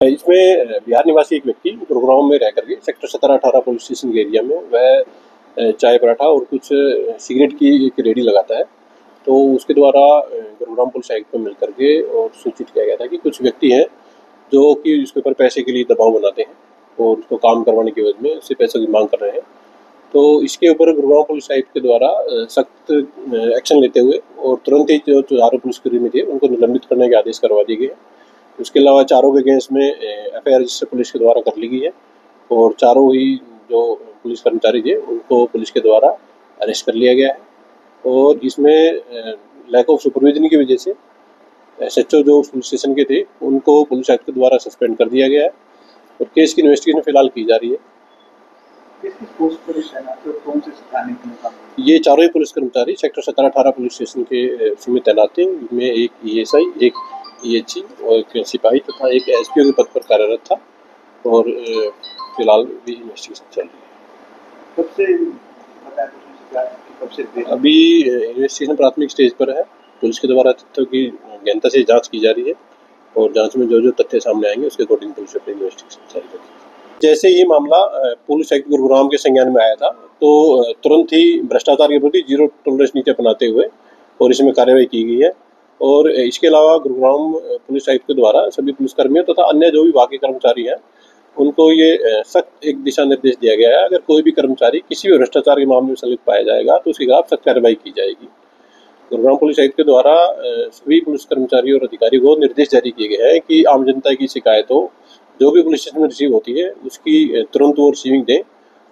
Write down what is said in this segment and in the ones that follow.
इसमें बिहार निवासी एक व्यक्ति गुरुग्राम में रह करके सेक्टर 17-18 पुलिस स्टेशन के एरिया में वह चाय पराठा और कुछ सिगरेट की एक रेडी लगाता है। तो उसके द्वारा गुरुग्राम पुलिस आयुक्त को मिल करके और सूचित किया गया था कि कुछ व्यक्ति हैं जो कि उसके ऊपर पैसे के लिए दबाव बनाते हैं और उसको काम करवाने की वजह में उससे पैसों की मांग कर रहे हैं। तो इसके ऊपर गुरुग्राम पुलिस आयुक्त के द्वारा सख्त एक्शन लेते हुए और तुरंत ही जो चारों पुलिसकर्मी थे उनको निलंबित करने के आदेश करवा दिए गए। उसके अलावा चारों के अगेंस्ट में एफआईआर रजिस्टर पुलिस के द्वारा कर ली गई है और चारों ही जो पुलिस कर्मचारी थे उनको पुलिस के द्वारा अरेस्ट कर लिया गया है। और इसमें लैक ऑफ सुपरविजन की वजह से एसएचओ जो पुलिस स्टेशन के थे उनको पुलिस आयुक्त के द्वारा सस्पेंड कर दिया गया है और केस की इन्वेस्टिगेशन फिलहाल की जा रही है। ये चारों ही पुलिस कर्मचारी सेक्टर 17-18 पुलिस स्टेशन के उसमें तैनात थे। इनमें एक ईएसआई, एक ईएचसी और एक सिपाही तथा एक एसपीओ के पद पर कार्यरत था और फिलहाल भी इन्वेस्टिगेशन चल रही है। अभी इन्वेस्टिगेशन प्राथमिक स्टेज पर है। पुलिस के द्वारा तथ्यों की गहनता से जांच की जा रही है और जांच में जो जो तथ्य सामने आएंगे उसके अकॉर्डिंग पुलिस अपनी इन्वेस्टिगेशन जारी रखेगी। जैसे ये मामला पुलिस आयुक्त गुरुग्राम के संज्ञान में आया था तो तुरंत ही भ्रष्टाचार के प्रति जीरो टॉलरेंस नीति अपनाते हुए और इसमें कार्रवाई की गई है। और इसके अलावा गुरुग्राम पुलिस आयुक्त के द्वारा सभी पुलिसकर्मियों तथा अन्य जो भी बाकी कर्मचारी हैं उनको ये सख्त एक दिशा निर्देश दिया गया है। अगर कोई भी कर्मचारी किसी भी भ्रष्टाचार के मामले में संलिप्त पाया जाएगा तो उसके खिलाफ सख्त कार्रवाई की जाएगी। गुरुग्राम पुलिस आयुक्त के द्वारा सभी पुलिस कर्मचारियों और अधिकारियों को निर्देश जारी किए गए हैं कि आम जनता की शिकायतों जो भी पुलिस स्टेशन में रिसीव होती है उसकी तुरंत वो रिसीविंग दें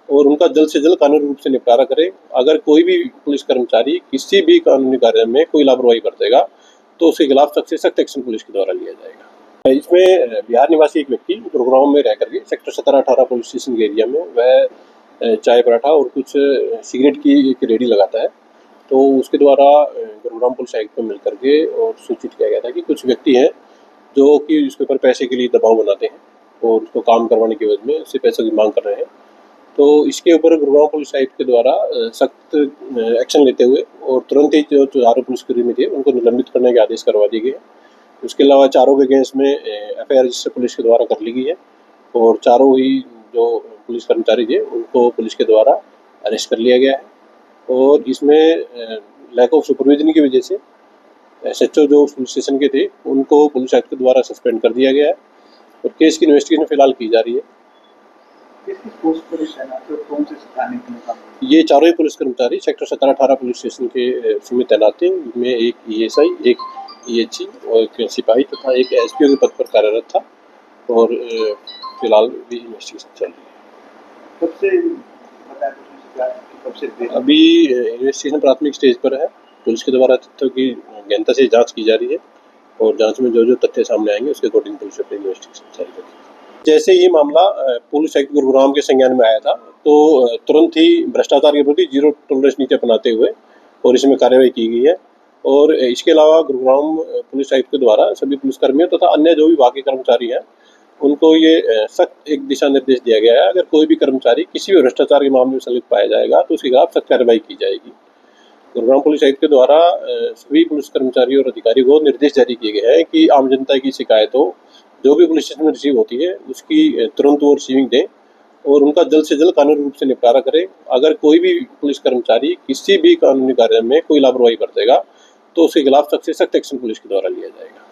और उनका जल्द से जल्द कानूनी रूप से निपटारा करें। अगर कोई भी पुलिस कर्मचारी किसी भी कानूनी कार्य में कोई लापरवाही बरतेगा तो उसके खिलाफ सख्त से सख्त एक्शन पुलिस के द्वारा लिया जाएगा। इसमें बिहार निवासी एक व्यक्ति गुरुग्राम में रह करके सेक्टर 17-18 पुलिस स्टेशन के एरिया में वह चाय पराठा और कुछ सिगरेट की एक रेडी लगाता है। तो उसके द्वारा गुरुग्राम पुलिस आयुक्त को मिल करके और सूचित किया गया था कि कुछ व्यक्ति हैं जो कि उसके ऊपर पैसे के लिए दबाव बनाते हैं और उसको काम करवाने की वजह में उससे पैसों की मांग कर रहे हैं। तो इसके ऊपर गुरुग्राम पुलिस आयुक्त के द्वारा सख्त एक्शन लेते हुए और तुरंत ही जो चारों पुलिसकर्मी थे उनको निलंबित करने के आदेश करवा दिए गए। उसके अलावा चारों के अगेंस्ट में एफआईआर रजिस्टर पुलिस के द्वारा कर ली गई है और चारों ही जो पुलिस कर्मचारी थे उनको पुलिस के द्वारा अरेस्ट कर लिया गया है। और इसमें लैक ऑफ सुपरविजन की वजह से एसएचओ जो पुलिस स्टेशन के थे उनको पुलिस आयुक्त के द्वारा सस्पेंड कर दिया गया है और केस की इन्वेस्टिगेशन फिलहाल की जा रही है। ये चारों ही पुलिस कर्मचारी सेक्टर 17-18 पुलिस स्टेशन के उसमें तैनात थे। इनमें एक ईएसआई, एक ईएचसी और एक सिपाही तथा एक एसपीओ के पद पर कार्यरत था और फिलहाल भी इन्वेस्टिगेशन चल रही है। अभी इन्वेस्टिगेशन प्राथमिक स्टेज पर है। पुलिस के द्वारा तथ्यों की गहनता से जांच की जा रही है और जांच में जो जो तथ्य सामने आएंगे उसके अकॉर्डिंग पुलिस अपनी इन्वेस्टिगेशन जारी रखेगी। जैसे ये मामला पुलिस आयुक्त गुरुग्राम के संज्ञान में आया था तो तुरंत ही भ्रष्टाचार के प्रति जीरो टॉलरेंस नीति अपनाते हुए और इसमें कार्रवाई की गई है। और इसके अलावा गुरुग्राम पुलिस आयुक्त के द्वारा सभी पुलिसकर्मियों तथा अन्य जो भी बाकी कर्मचारी हैं उनको ये सख्त एक दिशा निर्देश दिया गया है। अगर कोई भी कर्मचारी किसी भी भ्रष्टाचार के मामले में संलिप्त पाया जाएगा तो उसके खिलाफ सख्त कार्रवाई की जाएगी। गुरुग्राम पुलिस आयुक्त के द्वारा सभी पुलिस कर्मचारियों और अधिकारियों को निर्देश जारी किए गए हैं कि आम जनता की शिकायतों जो भी पुलिस स्टेशन में रिसीव होती है उसकी तुरंत वो रिसीविंग दें और उनका जल्द से जल्द कानूनी रूप से निपटारा करें। अगर कोई भी पुलिस कर्मचारी किसी भी कानूनी कार्य में कोई लापरवाही बरतेगा तो उसके खिलाफ सख्त से सख्त एक्शन पुलिस के द्वारा लिया जाएगा।